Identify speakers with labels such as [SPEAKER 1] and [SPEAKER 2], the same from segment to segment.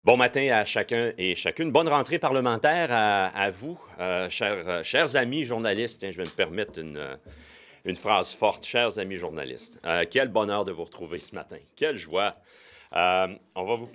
[SPEAKER 1] Bon matin à chacun et chacune. Bonne rentrée parlementaire à vous, chers amis journalistes. Tiens, je vais me permettre une phrase forte. Chers amis journalistes, quel bonheur de vous retrouver ce matin. Quelle joie. On va vous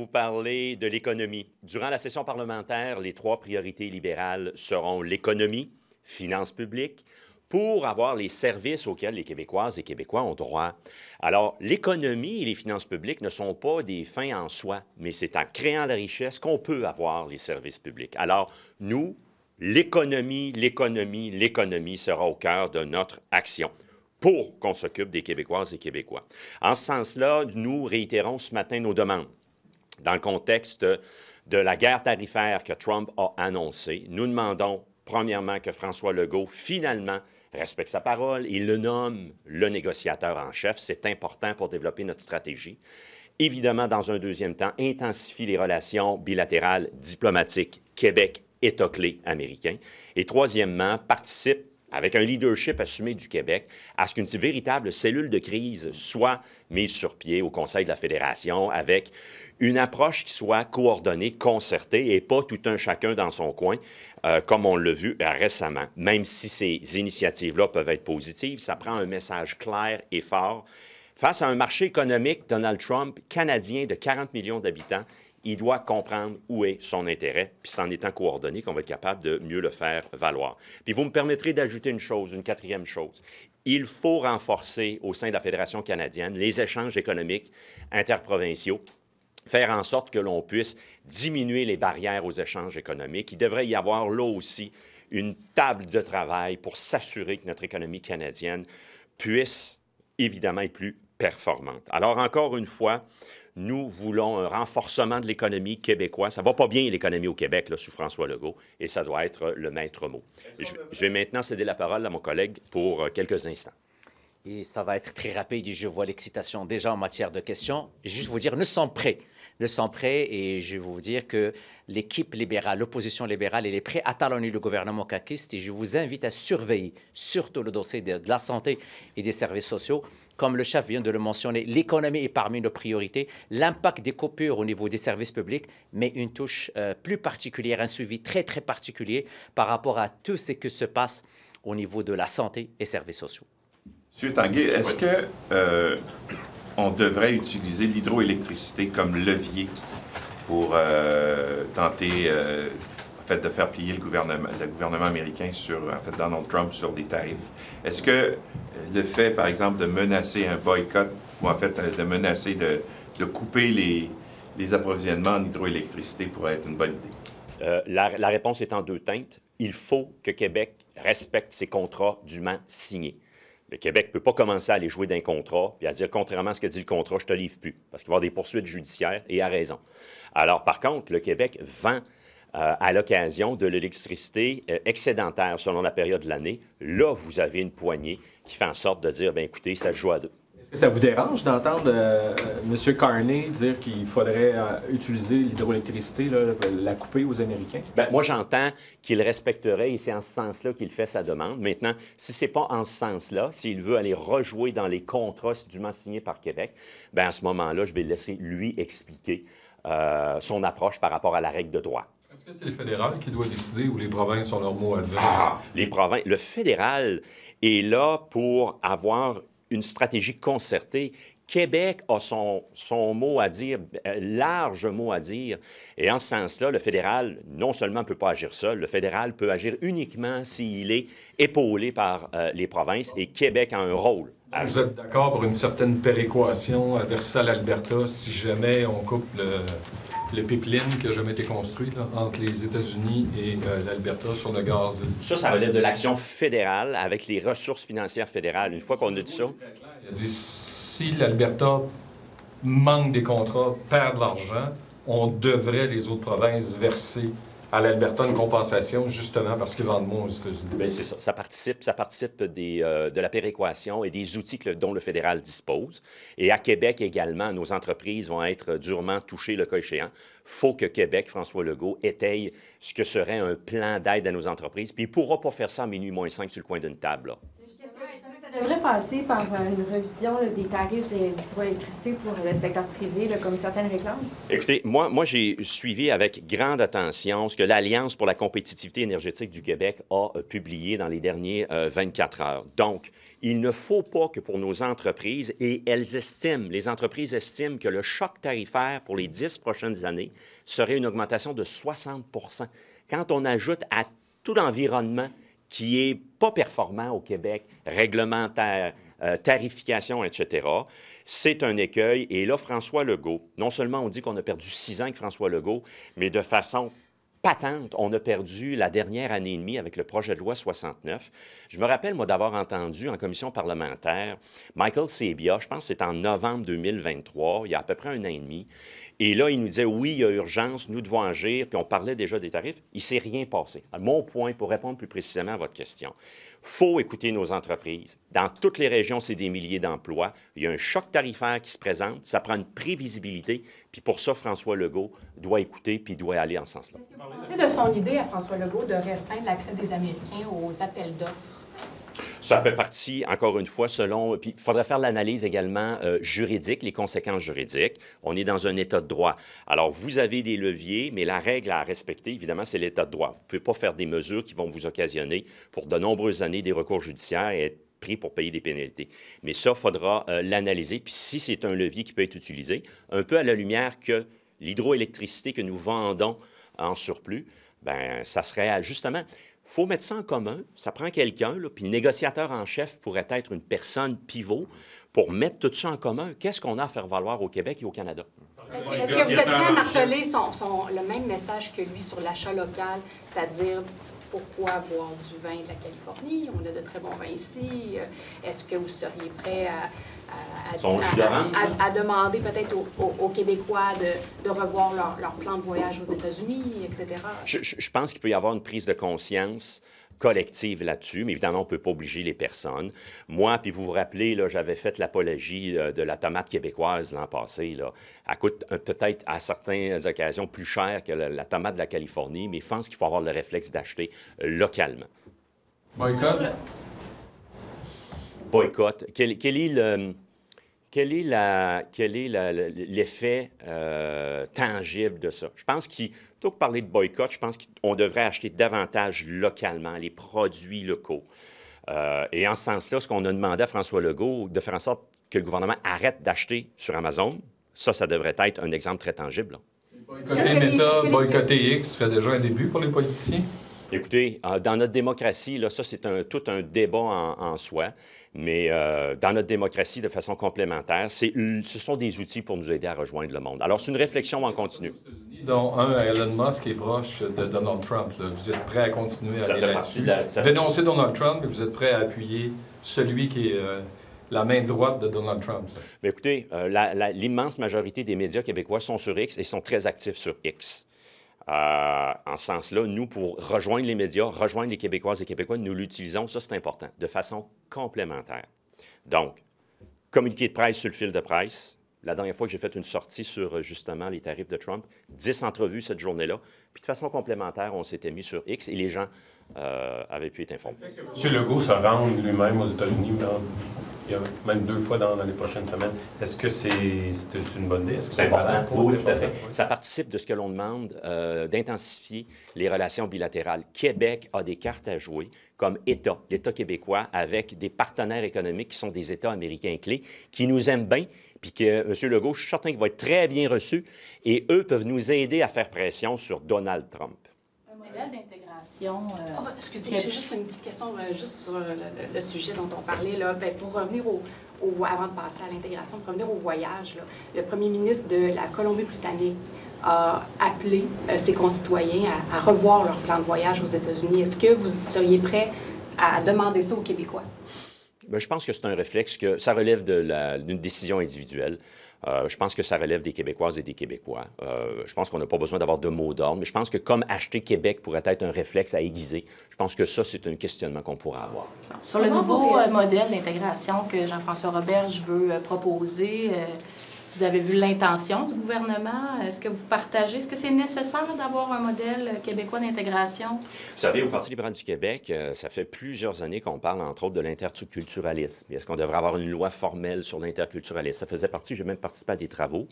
[SPEAKER 1] parler de l'économie. Durant la session parlementaire, les trois priorités libérales seront l'économie, finances publiques, pour avoir les services auxquels les Québécoises et Québécois ont droit. Alors, l'économie et les finances publiques ne sont pas des fins en soi, mais c'est en créant la richesse qu'on peut avoir les services publics. Alors, nous, l'économie sera au cœur de notre action pour qu'on s'occupe des Québécoises et Québécois. En ce sens-là, nous réitérons ce matin nos demandes. Dans le contexte de la guerre tarifaire que Trump a annoncée, nous demandons premièrement que François Legault, finalement, respecte sa parole. Il le nomme le négociateur en chef. C'est important pour développer notre stratégie. Évidemment, dans un deuxième temps, intensifie les relations bilatérales diplomatiques Québec-État-clé américain. Et troisièmement, participe avec un leadership assumé du Québec, à ce qu'une véritable cellule de crise soit mise sur pied au Conseil de la Fédération avec une approche qui soit coordonnée, concertée et pas tout un chacun dans son coin, comme on l'a vu récemment. Même si ces initiatives-là peuvent être positives, ça prend un message clair et fort. Face à un marché économique, Donald Trump, canadien de 40 millions d'habitants, il doit comprendre où est son intérêt, puis c'est en étant coordonné qu'on va être capable de mieux le faire valoir. Puis vous me permettrez d'ajouter une quatrième chose. Il faut renforcer au sein de la Fédération canadienne les échanges économiques interprovinciaux, faire en sorte que l'on puisse diminuer les barrières aux échanges économiques. Il devrait y avoir là aussi une table de travail pour s'assurer que notre économie canadienne puisse évidemment être plus performante. Alors encore une fois, nous voulons un renforcement de l'économie québécoise. Ça ne va pas bien, l'économie au Québec, là, sous François Legault, et ça doit être le maître mot. Je vais maintenant céder la parole à mon collègue pour quelques instants.
[SPEAKER 2] Et ça va être très rapide et je vois l'excitation déjà en matière de questions. Juste vous dire, nous sommes prêts. Nous sommes prêts et je vais vous dire que l'équipe libérale, l'opposition libérale, elle est prête à talonner le gouvernement caquiste et je vous invite à surveiller surtout le dossier de la santé et des services sociaux. Comme le chef vient de le mentionner, l'économie est parmi nos priorités, l'impact des coupures au niveau des services publics, mais une touche plus particulière, un suivi très, très particulier par rapport à tout ce qui se passe au niveau de la santé et services sociaux.
[SPEAKER 3] Monsieur Tanguay, est-ce qu'on devrait utiliser l'hydroélectricité comme levier pour tenter en fait, de faire plier le gouvernement américain sur, en fait, Donald Trump sur des tarifs? Est-ce que le fait, par exemple, de menacer un boycott ou en fait de menacer de couper les approvisionnements en hydroélectricité pourrait être une bonne idée?
[SPEAKER 1] La réponse est en deux teintes. Il faut que Québec respecte ses contrats dûment signés. Le Québec ne peut pas commencer à aller jouer d'un contrat et à dire, contrairement à ce que dit le contrat, je ne te livre plus, parce qu'il va y avoir des poursuites judiciaires, et à raison. Alors, par contre, le Québec vend à l'occasion de l'électricité excédentaire selon la période de l'année. Là, vous avez une poignée qui fait en sorte de dire, bien écoutez, ça se joue à deux.
[SPEAKER 4] Est-ce que ça vous dérange d'entendre M. Carney dire qu'il faudrait utiliser l'hydroélectricité, la couper aux Américains?
[SPEAKER 1] Bien, moi, j'entends qu'il respecterait et c'est en ce sens-là qu'il fait sa demande. Maintenant, si ce n'est pas en ce sens-là, s'il veut aller rejouer dans les contrats dûment signés par Québec, bien, à ce moment-là, je vais laisser lui expliquer son approche par rapport à la règle de droit.
[SPEAKER 5] Est-ce que c'est le fédéral qui doit décider ou les provinces ont leur mot à dire?
[SPEAKER 1] Les provinces, le fédéral est là pour avoir une stratégie concertée. Québec a son mot à dire, large mot à dire. Et en ce sens-là, le fédéral, non seulement ne peut pas agir seul, le fédéral peut agir uniquement s'il est épaulé par les provinces et Québec a un rôle.
[SPEAKER 5] Vous êtes d'accord pour une certaine péréquation à verser à l'Alberta si jamais on coupe le pipeline qui n'a jamais été construit là, entre les États-Unis et l'Alberta sur le gaz?
[SPEAKER 1] Ça relève de l'action fédérale avec les ressources financières fédérales. Une fois qu'on a dit ça...
[SPEAKER 5] Il a dit si l'Alberta manque des contrats, perd de l'argent, on devrait, les autres provinces, verser à l'Alberta une compensation, justement parce qu'ils vendent moins aux États-Unis.
[SPEAKER 1] Bien, c'est ça. Ça participe de la péréquation et des outils dont le fédéral dispose. Et à Québec également, nos entreprises vont être durement touchées le cas échéant. Il faut que Québec, François Legault, étaye ce que serait un plan d'aide à nos entreprises. Puis il ne pourra pas faire ça à minuit moins 5 sur le coin d'une table. Là.
[SPEAKER 6] Ça devrait passer par une révision là, des tarifs d'hydroélectricité pour le secteur privé, là, comme certaines réclament?
[SPEAKER 1] Écoutez, moi j'ai suivi avec grande attention ce que l'Alliance pour la compétitivité énergétique du Québec a publié dans les derniers 24 heures. Donc, il ne faut pas que pour nos entreprises, et les entreprises estiment que le choc tarifaire pour les 10 prochaines années serait une augmentation de 60 %. Quand on ajoute à tout l'environnement qui n'est pas performant au Québec, réglementaire, tarification, etc., c'est un écueil. Et là, François Legault, non seulement on dit qu'on a perdu 6 ans avec François Legault, mais de façon patente, on a perdu la dernière année et demie avec le projet de loi 69. Je me rappelle, moi, d'avoir entendu en commission parlementaire Michael Sabia, je pense que c'est en novembre 2023, il y a à peu près un an et demi, et là, il nous disait, oui, il y a urgence, nous devons agir, puis on parlait déjà des tarifs. Il ne s'est rien passé. Mon point, pour répondre plus précisément à votre question, il faut écouter nos entreprises. Dans toutes les régions, c'est des milliers d'emplois. Il y a un choc tarifaire qui se présente. Ça prend une prévisibilité. Puis pour ça, François Legault doit écouter puis doit aller en ce sens-là.
[SPEAKER 7] Est-ce que vous pensez de son idée à François Legault de restreindre l'accès des Américains aux appels d'offres?
[SPEAKER 1] Ça fait partie, encore une fois, selon... Puis il faudrait faire l'analyse également juridique, les conséquences juridiques. On est dans un état de droit. Alors, vous avez des leviers, mais la règle à respecter, évidemment, c'est l'état de droit. Vous ne pouvez pas faire des mesures qui vont vous occasionner pour de nombreuses années des recours judiciaires et être pris pour payer des pénalités. Mais ça, il faudra l'analyser. Puis si c'est un levier qui peut être utilisé, un peu à la lumière que l'hydroélectricité que nous vendons en surplus, bien, ça serait justement... Il faut mettre ça en commun. Ça prend quelqu'un, puis le négociateur en chef pourrait être une personne pivot pour mettre tout ça en commun. Qu'est-ce qu'on a à faire valoir au Québec et au Canada?
[SPEAKER 7] Est-ce que vous êtes prêt à marteler le même message que lui sur l'achat local, c'est-à-dire pourquoi boire du vin de la Californie? On a de très bons vins ici. Est-ce que vous seriez prêt à demander peut-être aux Québécois de revoir leur plan de voyage aux États-Unis, etc.?
[SPEAKER 1] Je pense qu'il peut y avoir une prise de conscience collective là-dessus, mais évidemment, on ne peut pas obliger les personnes. Moi, puis vous vous rappelez, j'avais fait l'apologie de la tomate québécoise l'an passé. Là. Elle coûte peut-être à certaines occasions plus cher que la tomate de la Californie, mais je pense qu'il faut avoir le réflexe d'acheter localement.
[SPEAKER 5] Boycott?
[SPEAKER 1] Boycott. Quel est l'effet tangible de ça? Je pense plutôt que parler de boycott, je pense qu'on devrait acheter davantage localement, les produits locaux. Et en ce sens-là, ce qu'on a demandé à François Legault, de faire en sorte que le gouvernement arrête d'acheter sur Amazon, ça devrait être un exemple très tangible. Là.
[SPEAKER 5] Boycotter Meta, boycotter X serait déjà un début pour les politiciens?
[SPEAKER 1] Écoutez, dans notre démocratie, là, ça, c'est tout un débat en soi. Mais dans notre démocratie, de façon complémentaire, ce sont des outils pour nous aider à rejoindre le monde. Alors, c'est une réflexion en continu.
[SPEAKER 5] Dont un à Elon Musk qui est proche de Donald Trump. Là. Vous êtes prêt à continuer à aller là-dessus? Dénoncer Donald Trump, et vous êtes prêt à appuyer celui qui est la main droite de Donald Trump.
[SPEAKER 1] Mais écoutez, l'immense majorité des médias québécois sont sur X et sont très actifs sur X. En ce sens-là, nous, pour rejoindre les médias, rejoindre les Québécoises et Québécois, nous l'utilisons, ça c'est important, de façon complémentaire. Donc, communiqué de presse sur le fil de presse. La dernière fois que j'ai fait une sortie sur, justement, les tarifs de Trump, 10 entrevues cette journée-là. Puis de façon complémentaire, on s'était mis sur X et les gens avaient pu être informés.
[SPEAKER 8] M. Legault se rend lui-même aux États-Unis, il y a même 2 fois dans les prochaines semaines. Est-ce que c'est une bonne idée? Est-ce que
[SPEAKER 1] c'est important? Oui, tout à fait. Ça participe de ce que l'on demande d'intensifier les relations bilatérales. Québec a des cartes à jouer comme État, l'État québécois, avec des partenaires économiques qui sont des États américains clés, qui nous aiment bien, puis que M. Legault, je suis certain qu'il va être très bien reçu, et eux peuvent nous aider à faire pression sur Donald Trump.
[SPEAKER 9] Un modèle d'intégration...
[SPEAKER 7] excusez, j'ai juste une petite question juste sur le sujet dont on parlait. Là. Bien, pour revenir avant de passer à l'intégration, pour revenir au voyage, là, le premier ministre de la Colombie-Britannique a appelé ses concitoyens à revoir leur plan de voyage aux États-Unis. Est-ce que vous seriez prêt à demander ça aux Québécois?
[SPEAKER 1] Bien, je pense que c'est un réflexe que ça relève d'une décision individuelle. Je pense que ça relève des Québécoises et des Québécois. Je pense qu'on n'a pas besoin d'avoir de mots d'ordre, mais je pense que comme acheter Québec pourrait être un réflexe à aiguiser, je pense que ça, c'est un questionnement qu'on pourra avoir.
[SPEAKER 9] Sur le nouveau modèle d'intégration que Jean-François Roberge veut proposer, Vous avez vu l'intention du gouvernement. Est-ce que vous partagez? Est-ce que c'est nécessaire d'avoir un modèle québécois d'intégration?
[SPEAKER 1] Vous savez, au Parti libéral du Québec, ça fait plusieurs années qu'on parle, entre autres, de l'interculturalisme. Est-ce qu'on devrait avoir une loi formelle sur l'interculturalisme? Ça faisait partie, j'ai même participé à des travaux.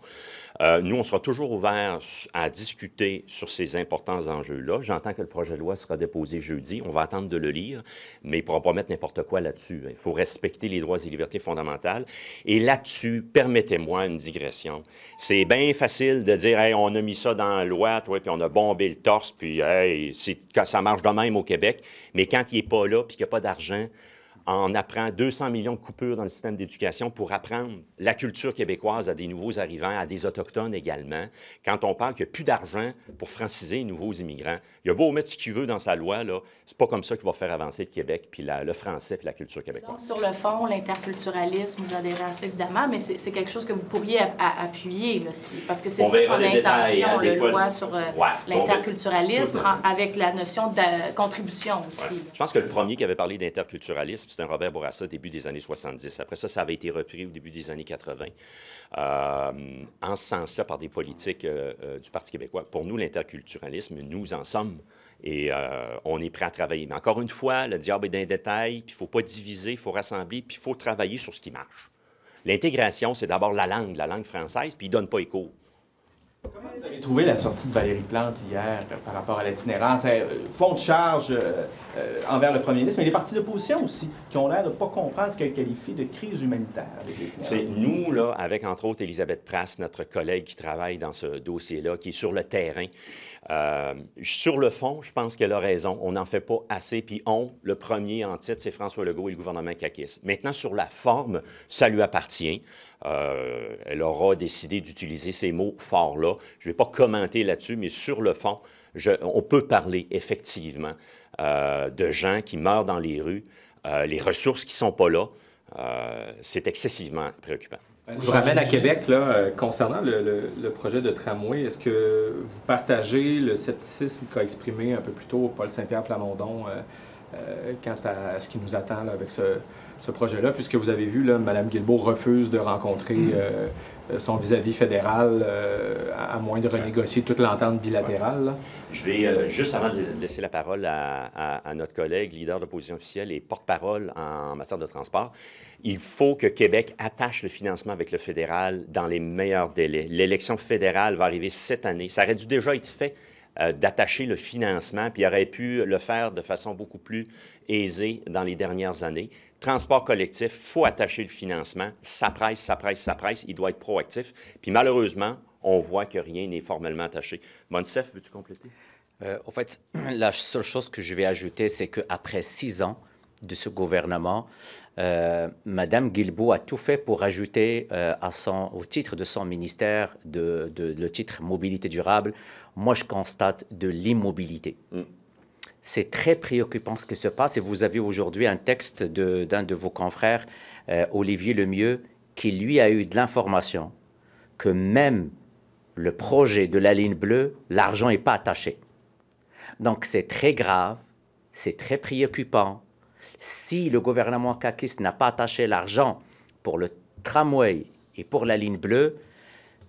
[SPEAKER 1] Nous, on sera toujours ouverts à discuter sur ces importants enjeux-là. J'entends que le projet de loi sera déposé jeudi. On va attendre de le lire, mais il ne pourra pas mettre n'importe quoi là-dessus. Il faut respecter les droits et libertés fondamentales. Et là-dessus, permettez-moi une digression. C'est bien facile de dire, hey, on a mis ça dans la loi, toi, puis on a bombé le torse, puis hey, ça marche de même au Québec. Mais quand il n'est pas là, puis qu'il n'y a pas d'argent, on apprend 200 millions de coupures dans le système d'éducation pour apprendre la culture québécoise à des nouveaux arrivants, à des Autochtones également. Quand on parle qu'il n'y a plus d'argent pour franciser les nouveaux immigrants, il y a beau mettre ce qu'il veut dans sa loi, là, c'est pas comme ça qu'il va faire avancer le Québec, puis le français, puis la culture québécoise.
[SPEAKER 9] Donc, sur le fond, l'interculturalisme, vous adhérez à ça, évidemment, mais c'est quelque chose que vous pourriez appuyer, là, parce que c'est ça son intention, le loi sur l'interculturalisme, avec la notion de contribution aussi.
[SPEAKER 1] Ouais. Je pense que le premier qui avait parlé d'interculturalisme, c'était un Robert Bourassa, début des années 70. Après ça, ça avait été repris au début des années 80. En ce sens-là, par des politiques du Parti québécois. Pour nous, l'interculturalisme, nous en sommes et on est prêt à travailler. Mais encore une fois, le diable est dans les détails, puis il ne faut pas diviser, il faut rassembler, puis il faut travailler sur ce qui marche. L'intégration, c'est d'abord la langue française, puis il ne donne pas écho.
[SPEAKER 4] Comment vous avez trouvé la sortie de Valérie Plante hier par rapport à l'itinérance? Fond de charge envers le premier ministre, mais les partis d'opposition aussi, qui ont l'air de ne pas comprendre ce qu'elle qualifie de crise humanitaire avec l'itinérance.
[SPEAKER 1] C'est nous, là, avec entre autres Élisabeth Prasse, notre collègue qui travaille dans ce dossier-là, qui est sur le terrain. Sur le fond, je pense qu'elle a raison. On n'en fait pas assez. Puis le premier en titre, c'est François Legault et le gouvernement caquiste. Maintenant, sur la forme, ça lui appartient. Elle aura décidé d'utiliser ces mots forts-là. Je ne vais pas commenter là-dessus, mais sur le fond, on peut parler effectivement de gens qui meurent dans les rues, les ressources qui ne sont pas là. C'est excessivement préoccupant.
[SPEAKER 4] Je vous ramène à Québec, là, concernant le projet de tramway. Est-ce que vous partagez le scepticisme qu'a exprimé un peu plus tôt Paul Saint-Pierre Plamondon quant à ce qui nous attend là, avec ce projet-là, puisque vous avez vu, là, Mme Guilbeault refuse de rencontrer son vis-à-vis fédéral à moins de renégocier toute l'entente bilatérale? Là.
[SPEAKER 1] Je vais, juste avant de laisser la parole à notre collègue, leader d'opposition officielle et porte-parole en matière de transport, il faut que Québec attache le financement avec le fédéral dans les meilleurs délais. L'élection fédérale va arriver cette année. Ça aurait dû déjà être fait d'attacher le financement, puis il aurait pu le faire de façon beaucoup plus aisée dans les dernières années. Transport collectif, il faut attacher le financement. Ça presse, ça presse, ça presse. Il doit être proactif. Puis malheureusement, on voit que rien n'est formellement attaché. Monsef, veux-tu compléter?
[SPEAKER 2] En fait, la seule chose que je vais ajouter, c'est qu'après 6 ans de ce gouvernement, Mme Guilbeault a tout fait pour ajouter au titre de son ministère le titre mobilité durable. Moi, je constate de l'immobilité. C'est très préoccupant ce qui se passe et vous avez aujourd'hui un texte d'un de vos confrères, Olivier Lemieux, qui lui a eu de l'information que même le projet de la ligne bleue, l'argent n'est pas attaché. Donc c'est très grave, c'est très préoccupant. Si le gouvernement caquiste n'a pas attaché l'argent pour le tramway et pour la ligne bleue,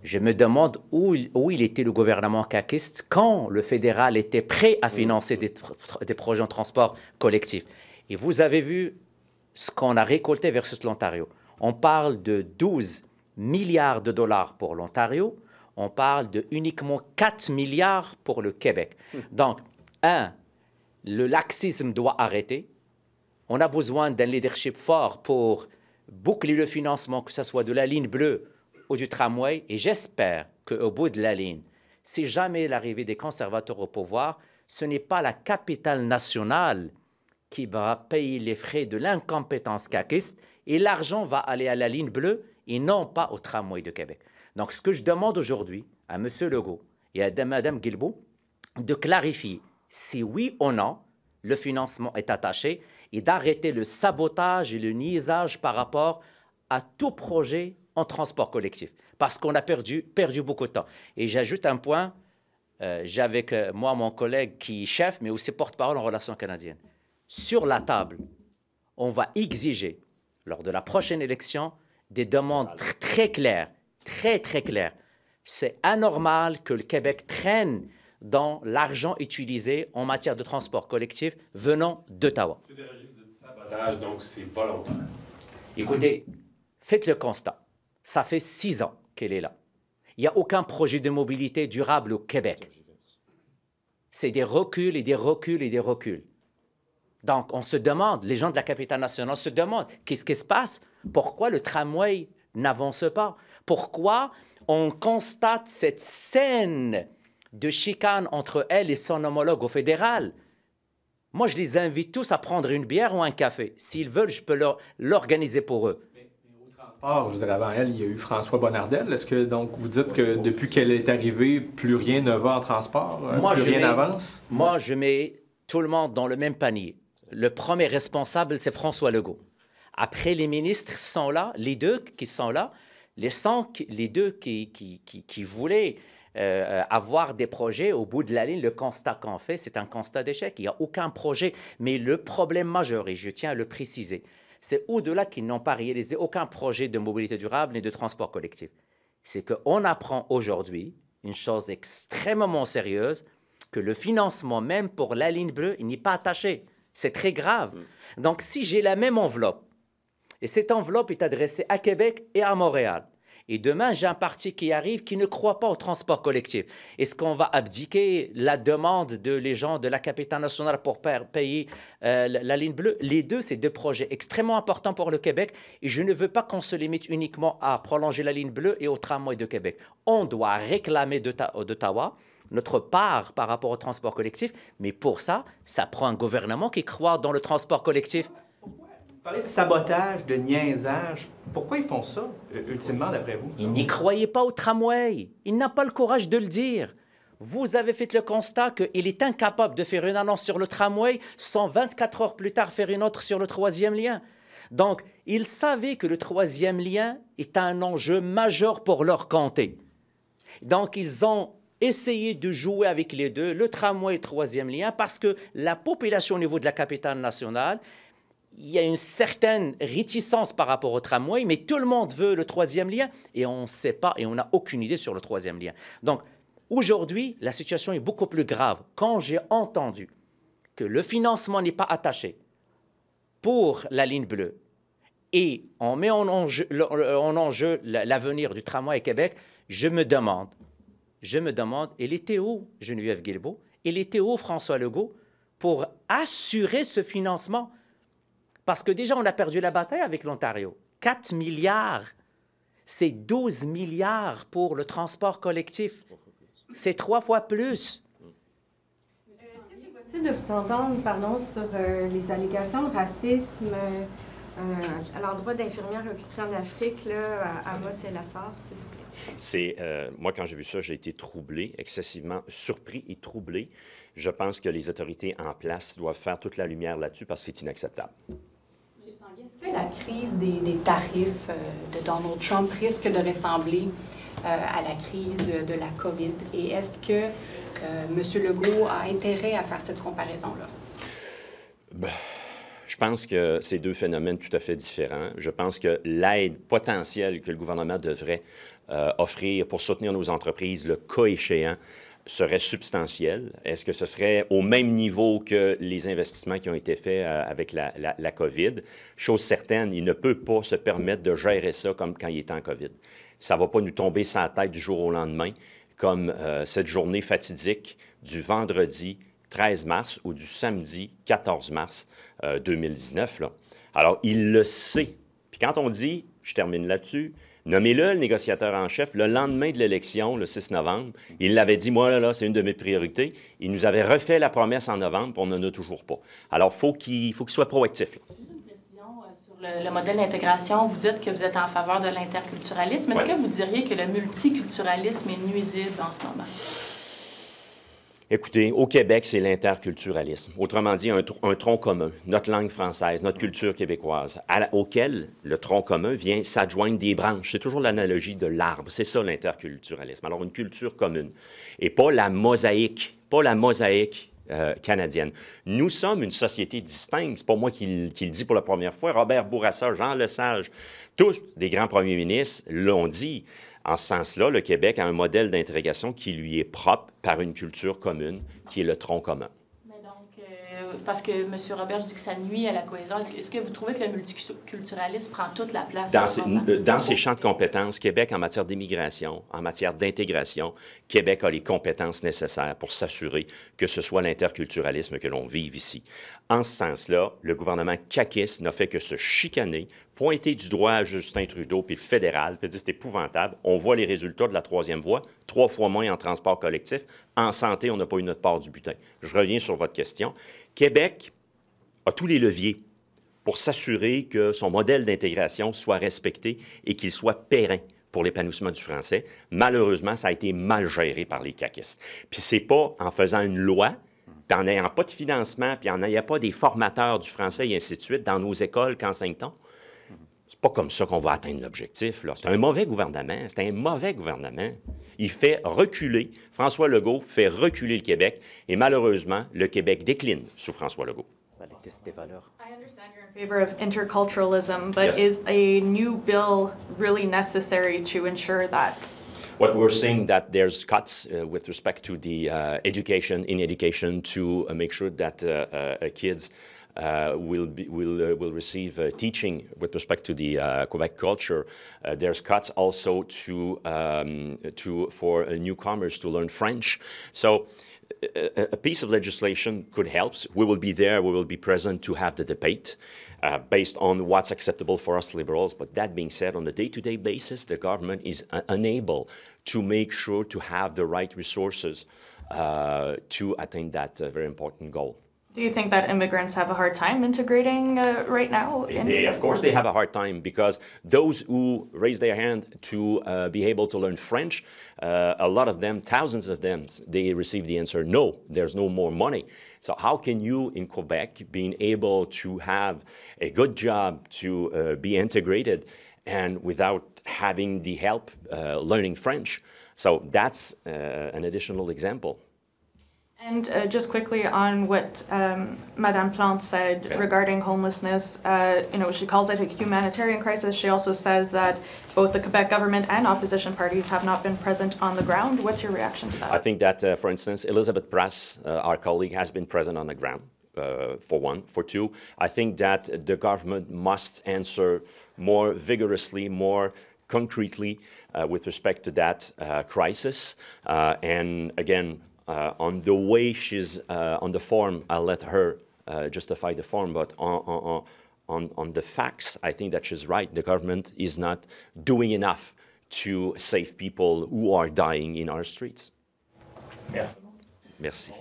[SPEAKER 2] je me demande où il était le gouvernement caquiste quand le fédéral était prêt à financer des projets en transport collectif. Et vous avez vu ce qu'on a récolté versus l'Ontario. On parle de 12 milliards de dollars pour l'Ontario, on parle de uniquement 4 milliards pour le Québec. Donc, le laxisme doit arrêter. On a besoin d'un leadership fort pour boucler le financement, que ce soit de la ligne bleue ou du tramway. Et j'espère qu'au bout de la ligne, si jamais l'arrivée des conservateurs au pouvoir, ce n'est pas la capitale nationale qui va payer les frais de l'incompétence caquiste et l'argent va aller à la ligne bleue et non pas au tramway de Québec. Donc, ce que je demande aujourd'hui à M. Legault et à Mme Guilbeault, de clarifier si oui ou non le financement est attaché et d'arrêter le sabotage et le niaisage par rapport à tout projet en transport collectif, parce qu'on a perdu beaucoup de temps. Et j'ajoute un point, j'ai avec moi mon collègue qui est chef, mais aussi porte-parole en relations canadiennes. Sur la table, on va exiger, lors de la prochaine élection, des demandes très claires, très, très clair. C'est anormal que le Québec traîne dans l'argent utilisé en matière de transport collectif venant d'Ottawa.
[SPEAKER 8] M. Bérger, vous dites sabotage, donc c'est volontaire.
[SPEAKER 2] Écoutez, faites le constat. Ça fait 6 ans qu'elle est là. Il n'y a aucun projet de mobilité durable au Québec. C'est des reculs et des reculs et des reculs. Donc, on se demande, les gens de la capitale nationale se demandent, qu'est-ce qui se passe? Pourquoi le tramway n'avance pas? Pourquoi on constate cette scène de chicane entre elle et son homologue au fédéral? Moi, je les invite tous à prendre une bière ou un café. S'ils veulent, je peux l'organiser pour eux.
[SPEAKER 4] Mais au transport, je dirais, avant elle, il y a eu François Bonnardel. Est-ce que donc vous dites que depuis qu'elle est arrivée, plus rien ne va en transport? Plus rien n'avance?
[SPEAKER 2] Moi, je mets tout le monde dans le même panier. Le premier responsable, c'est François Legault. Après, les ministres sont là, les deux qui sont là, les deux qui voulaient avoir des projets. Au bout de la ligne, le constat qu'on fait, c'est un constat d'échec. Il n'y a aucun projet. Mais le problème majeur, et je tiens à le préciser, c'est au-delà qu'ils n'ont pas réalisé aucun projet de mobilité durable ni de transport collectif. C'est qu'on apprend aujourd'hui une chose extrêmement sérieuse, que le financement, même pour la ligne bleue, il n'est pas attaché. C'est très grave. Donc, si j'ai la même enveloppe, et cette enveloppe est adressée à Québec et à Montréal, et demain, j'ai un parti qui arrive qui ne croit pas au transport collectif. Est-ce qu'on va abdiquer la demande des gens de la capitale nationale pour payer la ligne bleue? Les deux, c'est deux projets extrêmement importants pour le Québec et je ne veux pas qu'on se limite uniquement à prolonger la ligne bleue et au tramway de Québec. On doit réclamer d'Ottawa notre part par rapport au transport collectif, mais pour ça, ça prend un gouvernement qui croit dans le transport collectif.
[SPEAKER 10] Vous parlez de sabotage, de niaisage. Pourquoi ils font ça, ultimement, d'après vous?
[SPEAKER 2] Ils n'y croyaient pas au tramway. Il n'a pas le courage de le dire. Vous avez fait le constat qu'il est incapable de faire une annonce sur le tramway sans 24 heures plus tard faire une autre sur le troisième lien. Donc, ils savaient que le troisième lien est un enjeu majeur pour leur comté. Donc, ils ont essayé de jouer avec les deux, le tramway et le troisième lien, parce que la population au niveau de la capitale nationale, il y a une certaine réticence par rapport au tramway, mais tout le monde veut le troisième lien et on ne sait pas et on n'a aucune idée sur le troisième lien. Donc, aujourd'hui, la situation est beaucoup plus grave. Quand j'ai entendu que le financement n'est pas attaché pour la ligne bleue et on met en enjeu l'avenir du tramway à Québec, je me demande, elle était où Geneviève Guilbeault? Elle était où François Legault pour assurer ce financement? Parce que déjà, on a perdu la bataille avec l'Ontario. 4 milliards, c'est 12 milliards pour le transport collectif. C'est 3 fois plus.
[SPEAKER 6] Est-ce que c'est possible de vous entendre sur les allégations de racisme à l'endroit d'infirmières recrutées en Afrique là, à Amos-et-Lassar, s'il vous plaît?
[SPEAKER 1] Moi, quand j'ai vu ça, j'ai été troublé, excessivement surpris et troublé. Je pense que les autorités en place doivent faire toute la lumière là-dessus parce que c'est inacceptable.
[SPEAKER 7] Est-ce que la crise des tarifs de Donald Trump risque de ressembler à la crise de la COVID? Et est-ce que M. Legault a intérêt à faire cette comparaison-là?
[SPEAKER 1] Je pense que c'est deux phénomènes tout à fait différents. Je pense que l'aide potentielle que le gouvernement devrait offrir pour soutenir nos entreprises, le cas échéant, serait substantielle. Est-ce que ce serait au même niveau que les investissements qui ont été faits avec la COVID? Chose certaine, il ne peut pas se permettre de gérer ça comme quand il était en COVID. Ça ne va pas nous tomber sur la tête du jour au lendemain, comme cette journée fatidique du vendredi 13 mars ou du samedi 14 mars 2019. Là. Alors, il le sait. Puis quand on dit, je termine là-dessus, nommez-le le négociateur en chef le lendemain de l'élection, le 6 novembre. Il l'avait dit, moi, là, c'est une de mes priorités. Il nous avait refait la promesse en novembre, puis on n'en a toujours pas. Alors, faut qu'il soit proactif. Là.
[SPEAKER 9] Juste une précision sur le modèle d'intégration. Vous dites que vous êtes en faveur de l'interculturalisme. Est-ce que vous diriez que le multiculturalisme est nuisible en ce moment?
[SPEAKER 1] Écoutez, au Québec, c'est l'interculturalisme. Autrement dit, un tronc commun, notre langue française, notre culture québécoise, auquel le tronc commun vient s'adjoindre des branches. C'est toujours l'analogie de l'arbre. C'est ça, l'interculturalisme. Alors, une culture commune. Et pas la mosaïque canadienne. Nous sommes une société distincte. C'est pas moi qui le dis pour la première fois. Robert Bourassa, Jean Lesage, tous des grands premiers ministres l'ont dit. En ce sens-là, le Québec a un modèle d'intégration qui lui est propre par une culture commune, qui est le tronc commun.
[SPEAKER 9] Parce que M. Roberge dit que ça nuit à la cohésion. Est-ce que vous trouvez que le multiculturalisme prend toute la place?
[SPEAKER 1] Dans ses champs de compétences, Québec, en matière d'immigration, en matière d'intégration, Québec a les compétences nécessaires pour s'assurer que ce soit l'interculturalisme que l'on vive ici. En ce sens-là, le gouvernement caquiste n'a fait que se chicaner, pointer du doigt à Justin Trudeau puis le fédéral, puis dire c'est épouvantable. On voit les résultats de la troisième voie, 3 fois moins en transport collectif. En santé, on n'a pas eu notre part du butin. Je reviens sur votre question. Québec a tous les leviers pour s'assurer que son modèle d'intégration soit respecté et qu'il soit périn pour l'épanouissement du français. Malheureusement, ça a été mal géré par les caquistes. Puis c'est pas en faisant une loi, puis en n'ayant pas de financement, puis en n'ayant pas des formateurs du français et ainsi de suite dans nos écoles qu'enseigne-t-on. C'est pas comme ça qu'on va atteindre l'objectif. C'est un mauvais gouvernement. C'est un mauvais gouvernement. Il fait reculer, François Legault fait reculer le Québec et malheureusement, le Québec décline sous François Legault.
[SPEAKER 2] Des valeurs.
[SPEAKER 11] I understand you're in favor of interculturalism, but
[SPEAKER 1] Yes.
[SPEAKER 11] is a new bill really necessary to ensure that?
[SPEAKER 1] What we're seeing that there's cuts with respect to the education to make sure that kids will receive teaching with respect to the Quebec culture. There's cuts also for newcomers to learn French. So a piece of legislation could help. We will be there. We will be present to have the debate based on what's acceptable for us liberals. But that being said, on a day-to-day basis, the government is unable to make sure to have the right resources to attain that very important goal.
[SPEAKER 11] Do you think that immigrants have a hard time integrating right now?
[SPEAKER 1] Of course, they have a hard time because those who raise their hand to be able to learn French, a lot of them, thousands of them, they receive the answer, no, there's no more money. So how can you in Quebec being able to have a good job to be integrated and without having the help learning French? So that's an additional example.
[SPEAKER 11] And just quickly on what Madame Plante said regarding homelessness, she calls it a humanitarian crisis. She also says that both the Quebec government and opposition parties have not been present on the ground. What's your reaction to that?
[SPEAKER 1] I think that, for instance, Elizabeth Prass, our colleague, has been present on the ground, for one. For two, I think that the government must answer more vigorously, more concretely with respect to that crisis. And again, on the way she's on the form, I'll let her justify the form, but on the facts, I think that she's right. The government is not doing enough to save people who are dying in our streets.
[SPEAKER 8] Merci.
[SPEAKER 1] Merci.